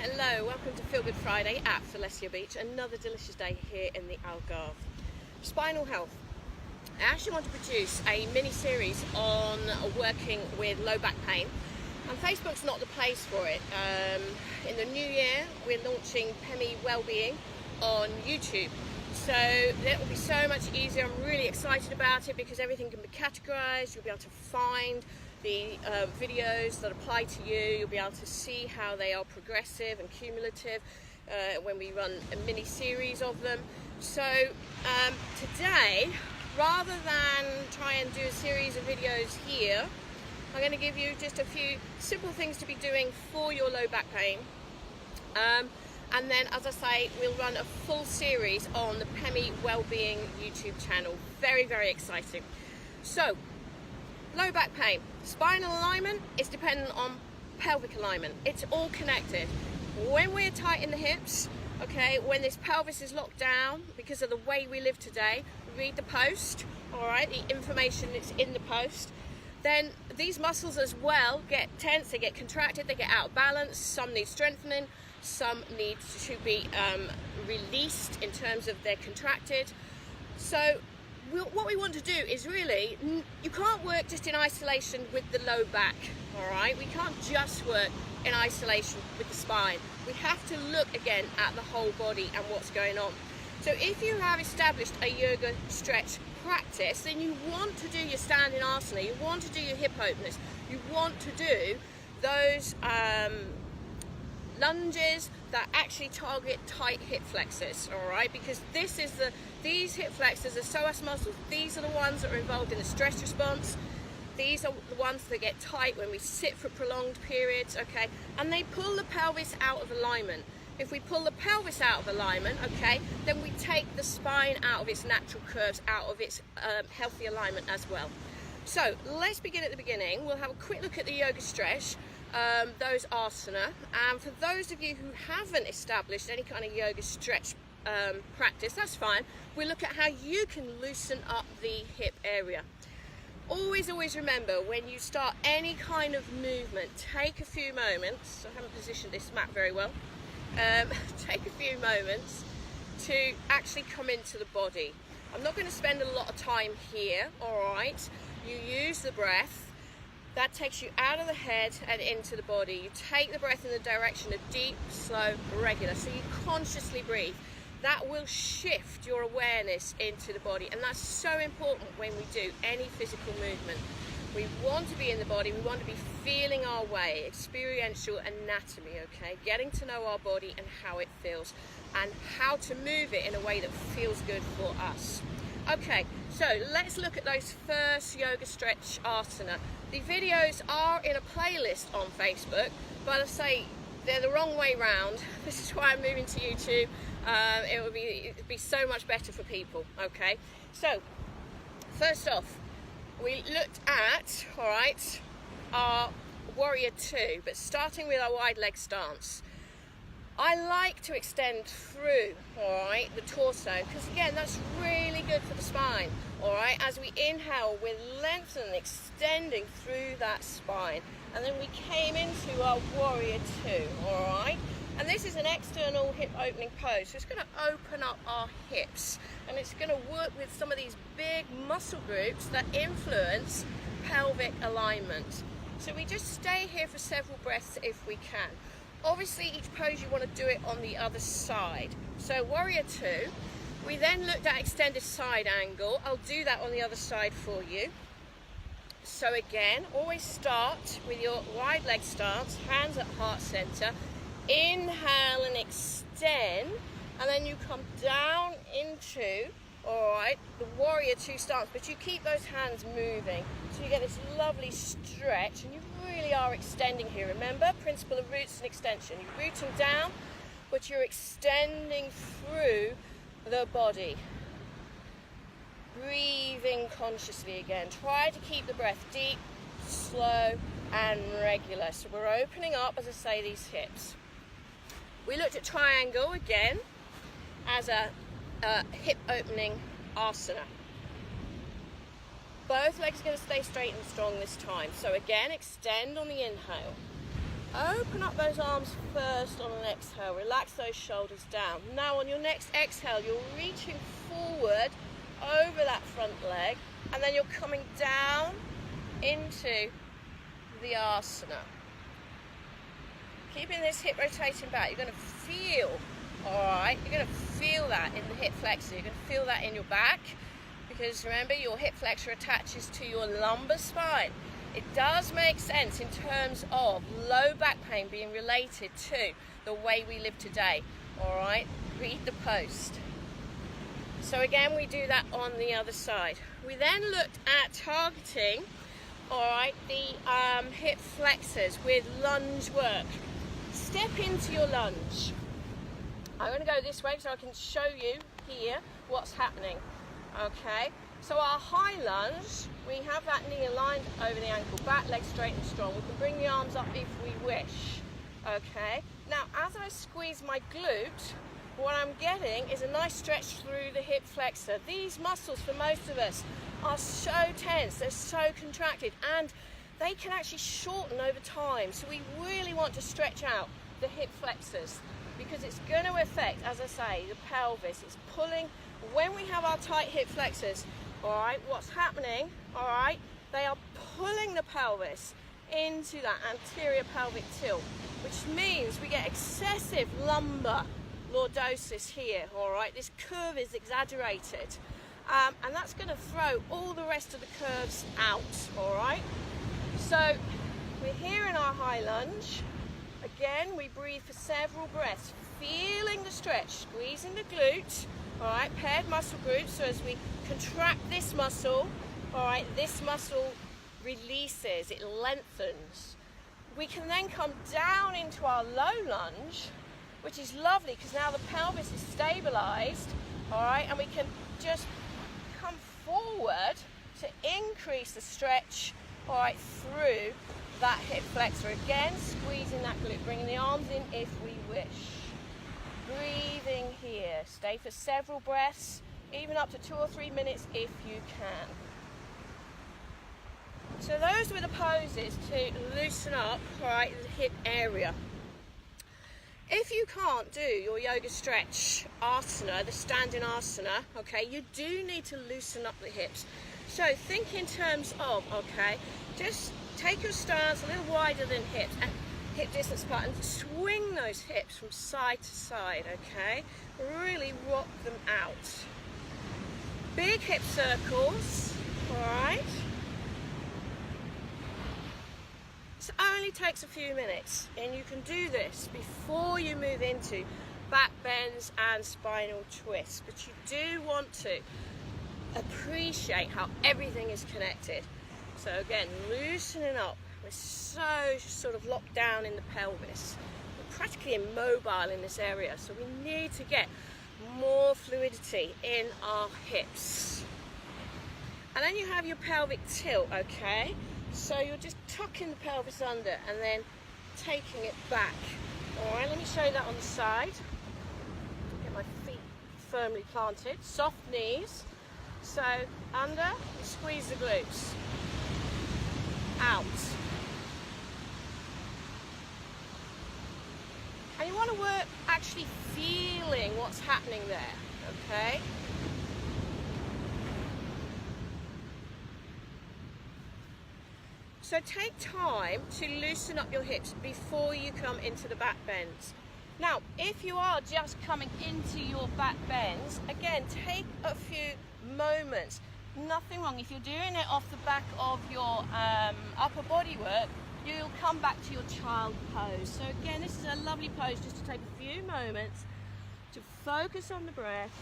Hello, welcome to Feel Good Friday at Celestia Beach. Another delicious day here in the Algarve. Spinal health. I actually want to produce a mini-series on working with low back pain, and Facebook's not the place for it. In the new year, we're launching PEMI Wellbeing on YouTube. So that will be so much easier. I'm really excited about it because everything can be categorized. You'll be able to find the videos that apply to you. You'll be able to see how they are progressive and cumulative when we run a mini series of them. So today, rather than try and do a series of videos here, I'm going to give you just a few simple things to be doing for your low back pain. And then, as I say, we'll run a full series on the PEMI Wellbeing YouTube channel. Very, very exciting. So, low back pain. Spinal alignment is dependent on pelvic alignment. It's all connected. When we're tight in the hips, okay, when this pelvis is locked down because of the way we live today, read the post, all right, the information that's in the post, then these muscles as well get tense, they get contracted, they get out of balance. Some need strengthening, some need to be released in terms of they're contracted. So what we want to do is really, you can't work just in isolation with the low back, all right? We can't just work in isolation with the spine. We have to look again at the whole body and what's going on. So if you have established a yoga stretch practice, then you want to do your standing asana, you want to do your hip openers, you want to do those lunges that actually target tight hip flexors, all right? Because these hip flexors are psoas muscles. These are the ones that are involved in the stress response. These are the ones that get tight when we sit for prolonged periods, okay? And they pull the pelvis out of alignment. If we pull the pelvis out of alignment, okay, then we take the spine out of its natural curves, out of its healthy alignment as well. So let's begin at the beginning. We'll have a quick look at the yoga stretch, those asana. And for those of you who haven't established any kind of yoga stretch practice, that's fine. We'll look at how you can loosen up the hip area. Always remember, when you start any kind of movement, take a few moments. I haven't positioned this mat very well. Take a few moments to actually come into the body. I'm not going to spend a lot of time here, all right? You use the breath. That takes you out of the head and into the body. You take the breath in the direction of deep, slow, regular. So you consciously breathe. That will shift your awareness into the body. And that's so important when we do any physical movement. We want to be in the body, we want to be feeling our way, experiential anatomy, okay? Getting to know our body and how it feels and how to move it in a way that feels good for us. Okay, so let's look at those first yoga stretch asana. The videos are in a playlist on Facebook, but I say they're the wrong way round. This is why I'm moving to YouTube. It would be so much better for people, okay? So, first off, we looked at, all right, our warrior two, but starting with our wide leg stance. I like to extend through, all right, the torso, because again, that's really good for the spine, all right? As we inhale, we're lengthening, extending through that spine. And then we came into our warrior two, all right? And this is an external hip opening pose. So it's going to open up our hips, and it's going to work with some of these big muscle groups that influence pelvic alignment. So we just stay here for several breaths if we can. Obviously, each pose you want to do it on the other side. So warrior two, we then looked at extended side angle. I'll do that on the other side for you. So again, always start with your wide leg stance, hands at heart center. Inhale and extend, and then you come down into, all right, the warrior two stance, but you keep those hands moving. So you get this lovely stretch, and you really are extending here. Remember, principle of roots and extension. You're rooting down, but you're extending through the body. Breathing consciously again. Try to keep the breath deep, slow, and regular. So we're opening up, as I say, these hips. We looked at triangle again as a hip opening asana. Both legs are going to stay straight and strong this time. So again, extend on the inhale. Open up those arms first on an exhale. Relax those shoulders down. Now on your next exhale, you're reaching forward over that front leg, and then you're coming down into the asana. Keeping this hip rotating back, you're going to feel, alright, you're going to feel that in the hip flexor. You're going to feel that in your back, because remember, your hip flexor attaches to your lumbar spine. It does make sense in terms of low back pain being related to the way we live today. Alright, read the post. So again, we do that on the other side. We then looked at targeting, alright, the hip flexors with lunge work. Step into your lunge. I'm going to go this way so I can show you here what's happening. Okay, so our high lunge, we have that knee aligned over the ankle, back leg straight and strong. We can bring the arms up if we wish. Okay, now as I squeeze my glute, what I'm getting is a nice stretch through the hip flexor. These muscles, for most of us, are so tense, they're so contracted, and they can actually shorten over time. So we really want to stretch out the hip flexors, because it's going to affect, as I say, the pelvis. It's pulling. When we have our tight hip flexors, alright, what's happening, alright, they are pulling the pelvis into that anterior pelvic tilt, which means we get excessive lumbar lordosis here, alright. This curve is exaggerated, and that's going to throw all the rest of the curves out, alright. So we're here in our high lunge. Again, we breathe for several breaths, feeling the stretch, squeezing the glute, alright, paired muscle groups. So as we contract this muscle, alright, this muscle releases, it lengthens. We can then come down into our low lunge, which is lovely because now the pelvis is stabilized, alright, and we can just come forward to increase the stretch, alright, through that hip flexor. Again, squeezing that glute, bringing the arms in if we wish. Breathing here. Stay for several breaths, even up to 2 or 3 minutes if you can. So those were the poses to loosen up, right, the hip area. If you can't do your yoga stretch asana, the standing asana, okay, you do need to loosen up the hips. So think in terms of, okay, just take your stance a little wider than hips, and hip distance apart, and swing those hips from side to side, okay? Really rock them out. Big hip circles, alright? This only takes a few minutes, and you can do this before you move into back bends and spinal twists, but you do want to appreciate how everything is connected. So again, loosening up. We're so sort of locked down in the pelvis. We're practically immobile in this area, so we need to get more fluidity in our hips. And then you have your pelvic tilt, okay? So you're just tucking the pelvis under and then taking it back. All right, let me show you that on the side. Get my feet firmly planted, soft knees. So under, squeeze the glutes. Out. And you want to work actually feeling what's happening there, okay? So take time to loosen up your hips before you come into the back bends. Now, if you are just coming into your back bends, again, take a few moments. Nothing wrong. If you're doing it off the back of your upper body work, you'll come back to your child pose. So again, this is a lovely pose just to take a few moments to focus on the breath,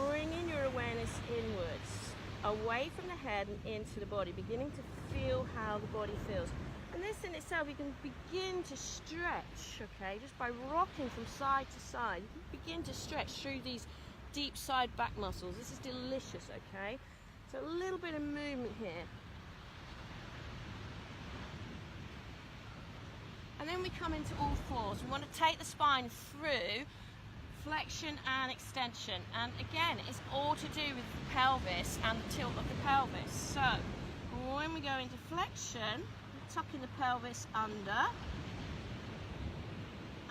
bringing your awareness inwards, away from the head and into the body, beginning to feel how the body feels. And this in itself, you can begin to stretch, okay, just by rocking from side to side. You can begin to stretch through these deep side back muscles. This is delicious, okay? So a little bit of movement here. And then we come into all fours. We want to take the spine through flexion and extension. And again, it's all to do with the pelvis and the tilt of the pelvis. So when we go into flexion, tucking the pelvis under.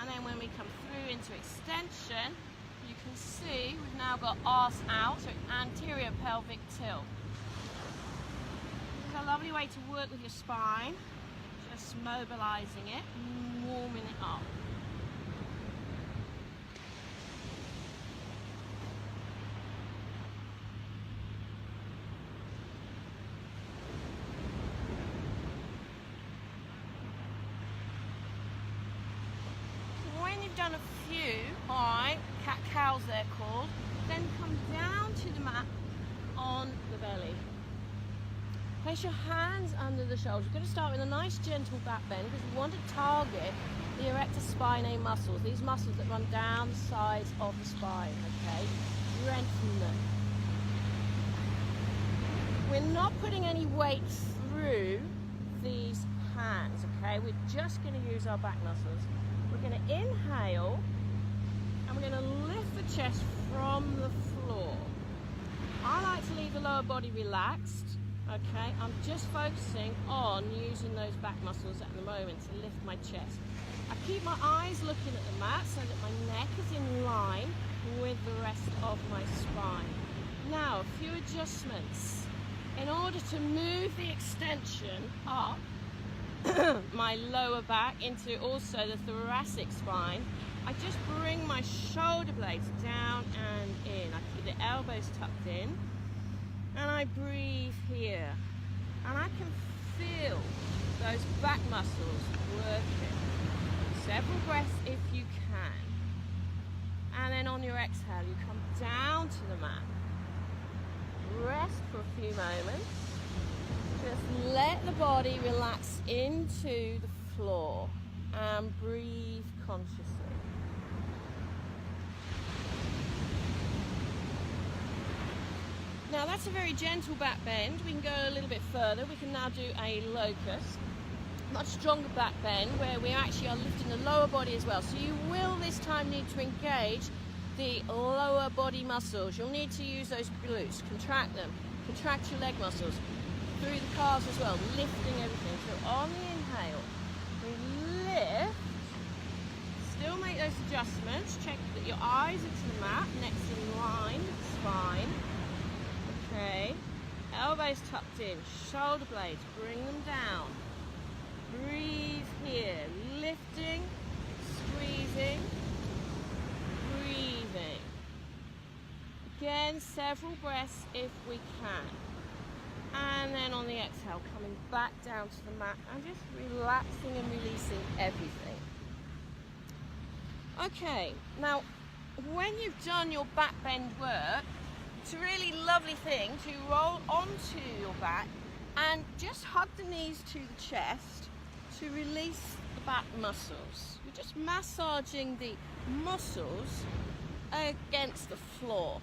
And then when we come through into extension, you can see we've now got arse out, so anterior pelvic tilt. This is a lovely way to work with your spine, just mobilizing it, warming it up. Done a few, alright, cat-cows they're called, then come down to the mat on the belly. Place your hands under the shoulders. We're going to start with a nice gentle back bend because we want to target the erector spinae muscles, these muscles that run down the sides of the spine, okay? Strengthen them. We're not putting any weight through these hands, okay? We're just going to use our back muscles. We're going to inhale and we're going to lift the chest from the floor. I like to leave the lower body relaxed, okay? I'm just focusing on using those back muscles at the moment to lift my chest. I keep my eyes looking at the mat so that my neck is in line with the rest of my spine. Now, a few adjustments. In order to move the extension up, my lower back into also the thoracic spine, I just bring my shoulder blades down and in. I keep the elbows tucked in and I breathe here. And I can feel those back muscles working. Several breaths if you can. And then on your exhale, you come down to the mat. Rest for a few moments. Just let the body relax into the floor and breathe consciously. Now that's a very gentle back bend. We can go a little bit further. We can now do a locust. Much stronger back bend where we actually are lifting the lower body as well. So you will this time need to engage the lower body muscles. You'll need to use those glutes, contract them, contract your leg muscles. Through the calves as well, lifting everything. So on the inhale, we lift, still make those adjustments, check that your eyes are to the mat, neck's in line with the spine. Okay, elbows tucked in, shoulder blades, bring them down. Breathe here, lifting, squeezing, breathing. Again, several breaths if we can. And then on the exhale, coming back down to the mat and just relaxing and releasing everything. Okay, now when you've done your back bend work, it's a really lovely thing to roll onto your back and just hug the knees to the chest to release the back muscles. You're just massaging the muscles against the floor.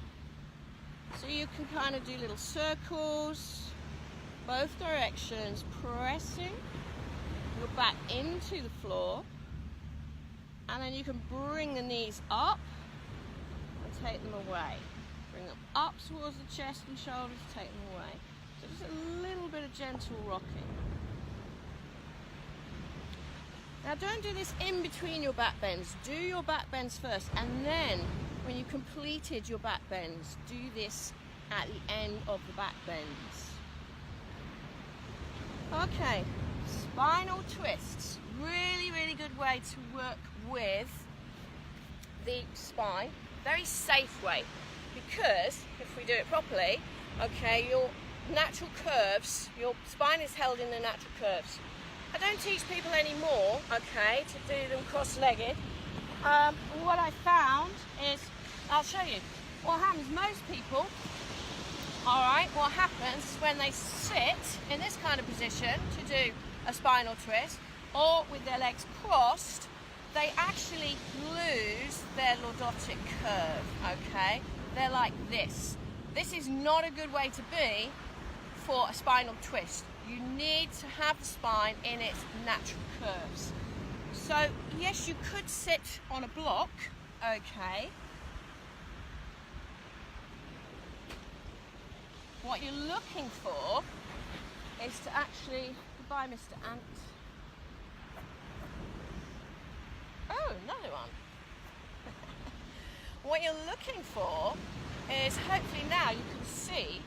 So you can kind of do little circles, both directions, pressing your back into the floor, and then you can bring the knees up and take them away. Bring them up towards the chest and shoulders, take them away. So just a little bit of gentle rocking. Now don't do this in between your back bends. Do your back bends first, and then when you completed your back bends, do this at the end of the back bends. Okay, spinal twists. Really, really good way to work with the spine. Very safe way, because if we do it properly, okay, your natural curves, your spine is held in the natural curves. I don't teach people anymore, okay, to do them cross-legged. What I found is, I'll show you. What happens, most people, alright, what happens when they sit in this kind of position to do a spinal twist, or with their legs crossed, they actually lose their lordotic curve, okay? They're like this. This is not a good way to be for a spinal twist. You need to have the spine in its natural curves. So, yes, you could sit on a block, okay? What you're looking for is to actually, goodbye Mr. Ant. Oh, another one. What you're looking for is, hopefully now you can see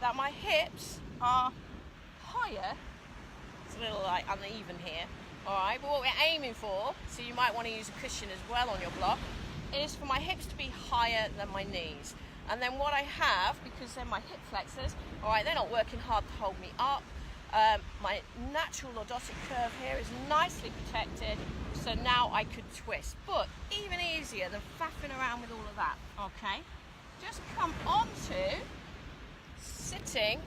that my hips are higher. It's a little like uneven here, alright, but what we're aiming for, so you might want to use a cushion as well on your block, is for my hips to be higher than my knees. And then what I have, because they're my hip flexors, alright, they're not working hard to hold me up. My natural lordotic curve here is nicely protected, so now I could twist. But even easier than faffing around with all of that, okay? Just come onto sitting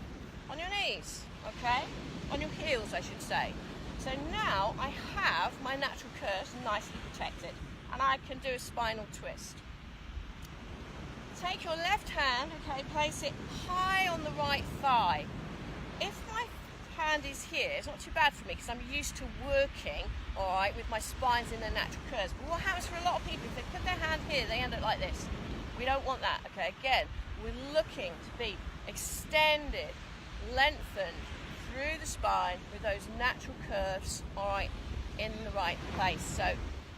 on your knees, okay? On your heels, I should say. So now I have my natural curves nicely protected, and I can do a spinal twist. Take your left hand, okay, place it high on the right thigh. If my hand is here, it's not too bad for me because I'm used to working, all right, with my spines in their natural curves. But what happens for a lot of people, if they put their hand here, they end up like this. We don't want that, okay? Again, we're looking to be extended, lengthened through the spine with those natural curves, all right, in the right place. So,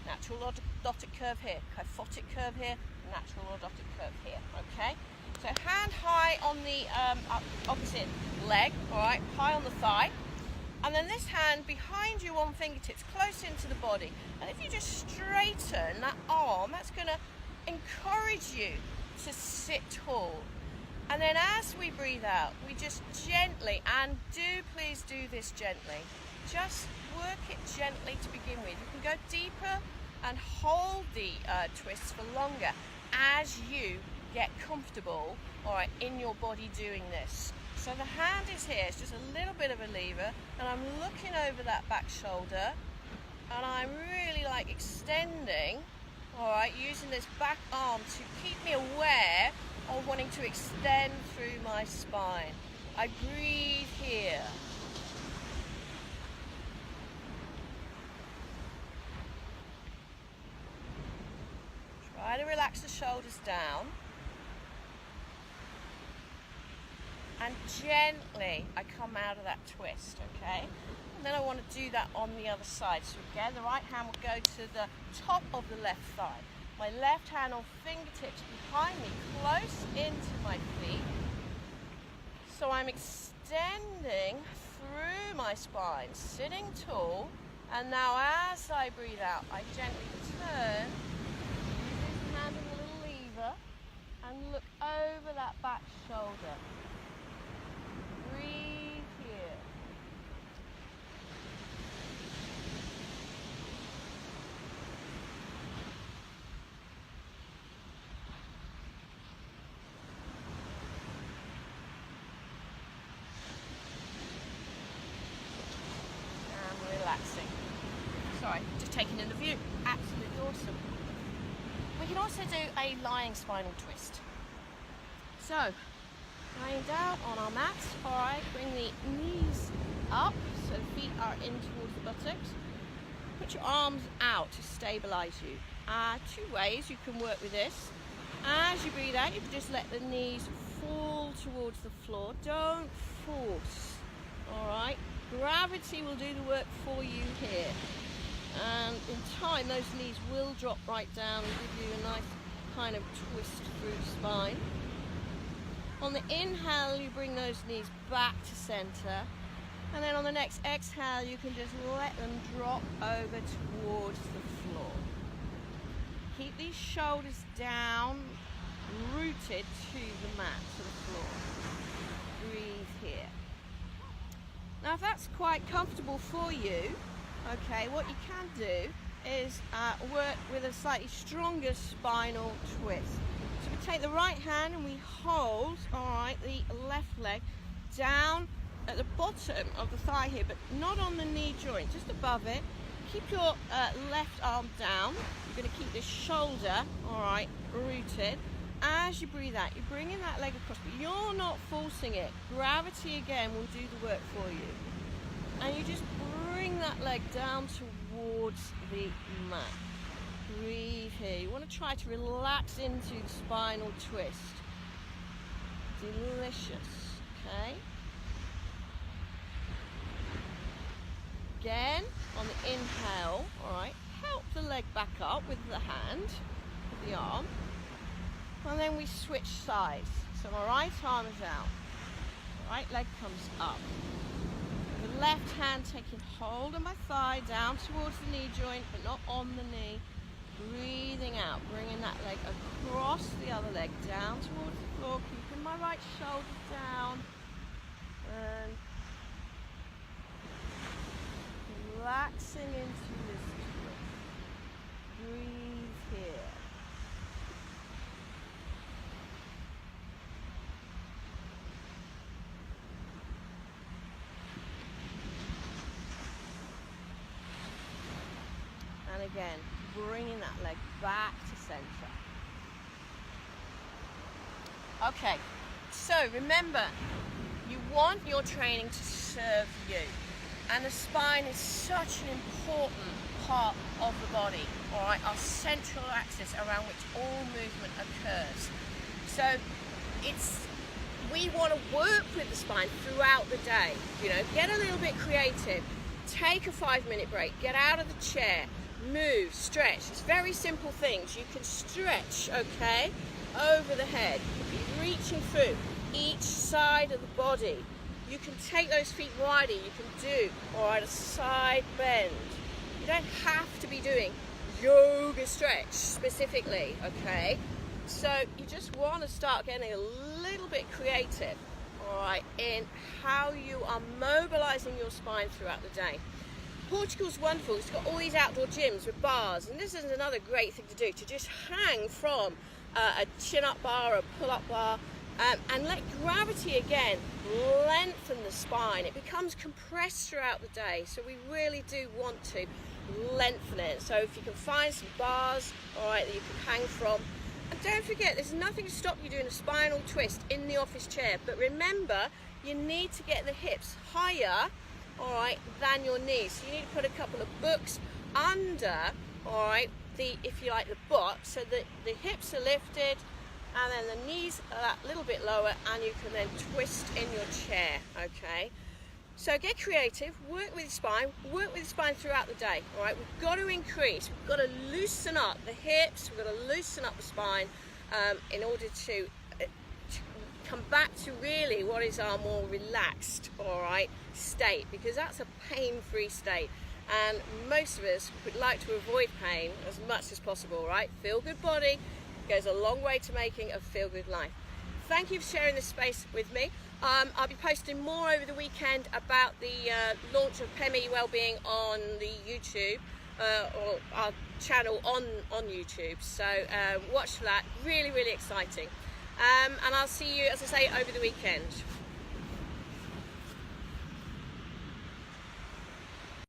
natural lordotic curve here, kyphotic curve here, natural lordotic curve here, okay? So hand high on the opposite leg, all right, high on the thigh. And then this hand behind you on fingertips, close into the body. And if you just straighten that arm, that's gonna encourage you to sit tall. And then as we breathe out, we just gently, and please do this gently, just work it gently to begin with. You can go deeper and hold the twists for longer as you get comfortable, all right, in your body doing this. So the hand is here, it's just a little bit of a lever, and I'm looking over that back shoulder, and I'm really like extending, all right, using this back arm to keep me aware of wanting to extend through my spine. I breathe here. Try to relax the shoulders down. And gently I come out of that twist, okay? And then I want to do that on the other side. So again, the right hand will go to the top of the left thigh. My left hand on fingertips behind me, close into my feet. So I'm extending through my spine, sitting tall. And now as I breathe out, I gently turn, use this hand and a little lever, and look over that back shoulder. Breathe here. And relaxing. Sorry, just taking in the view. Absolutely awesome. We can also do a lying spinal twist. So, lying down on our mats, alright, bring the knees up so the feet are in towards the buttocks. Put your arms out to stabilise you. Two ways you can work with this. As you breathe out, you can just let the knees fall towards the floor. Don't force, alright? Gravity will do the work for you here. And in time, those knees will drop right down and give you a nice kind of twist through the spine. On the inhale, you bring those knees back to center. And then on the next exhale, you can just let them drop over towards the floor. Keep these shoulders down, rooted to the mat, to the floor. Breathe here. Now, if that's quite comfortable for you, okay, what you can do is work with a slightly stronger spinal twist. So we take the right hand and we hold, all right, the left leg down at the bottom of the thigh here, but not on the knee joint, just above it. Keep your left arm down. You're going to keep this shoulder, all right, rooted. As you breathe out, you're bringing that leg across, but you're not forcing it. Gravity, again, will do the work for you. And you just bring that leg down towards the mat. Breathe here. You want to try to relax into the spinal twist. Delicious, okay? Again, on the inhale, all right, help the leg back up with the hand, with the arm, and then we switch sides. So my right arm is out, right leg comes up. The left hand taking hold of my thigh down towards the knee joint, but not on the knee. Breathing out, bringing that leg across the other leg, down towards the floor, keeping my right shoulder down, and relaxing into this twist. Breathe here. And again, bringing that leg back to center. Okay, so remember, you want your training to serve you, and the spine is such an important part of the body, all right, our central axis around which all movement occurs. So we want to work with the spine throughout the day, you know, get a little bit creative, take a 5-minute break, get out of the chair, move, stretch. It's very simple things. You can stretch, okay, over the head. You can be reaching through each side of the body. You can take those feet wider. You can do, all right, a side bend. You don't have to be doing yoga stretch specifically, okay? So you just want to start getting a little bit creative, all right, in how you are mobilizing your spine throughout the day. Portugal's wonderful. It's got all these outdoor gyms with bars, and this is another great thing to do, to just hang from a chin-up bar or a pull-up bar, and let gravity again lengthen the spine. It becomes compressed throughout the day, so we really do want to lengthen it. So if you can find some bars, all right, that you can hang from. And don't forget, there's nothing to stop you doing a spinal twist in the office chair, but remember, you need to get the hips higher, all right, than your knees. So you need to put a couple of books under, all right, if you like, the butt, so that the hips are lifted, and then the knees are that little bit lower, and you can then twist in your chair, okay? So get creative, work with your spine throughout the day, all right? We've got to increase, we've got to loosen up the hips, we've got to loosen up the spine in order to come back to really what is our more relaxed, all right, state, because that's a pain-free state. And most of us would like to avoid pain as much as possible, right? Feel-good body goes a long way to making a feel-good life. Thank you for sharing this space with me. I'll be posting more over the weekend about the launch of PEMI Wellbeing on the YouTube, or our channel on YouTube. So watch for that. Really, really exciting. And I'll see you, as I say, over the weekend.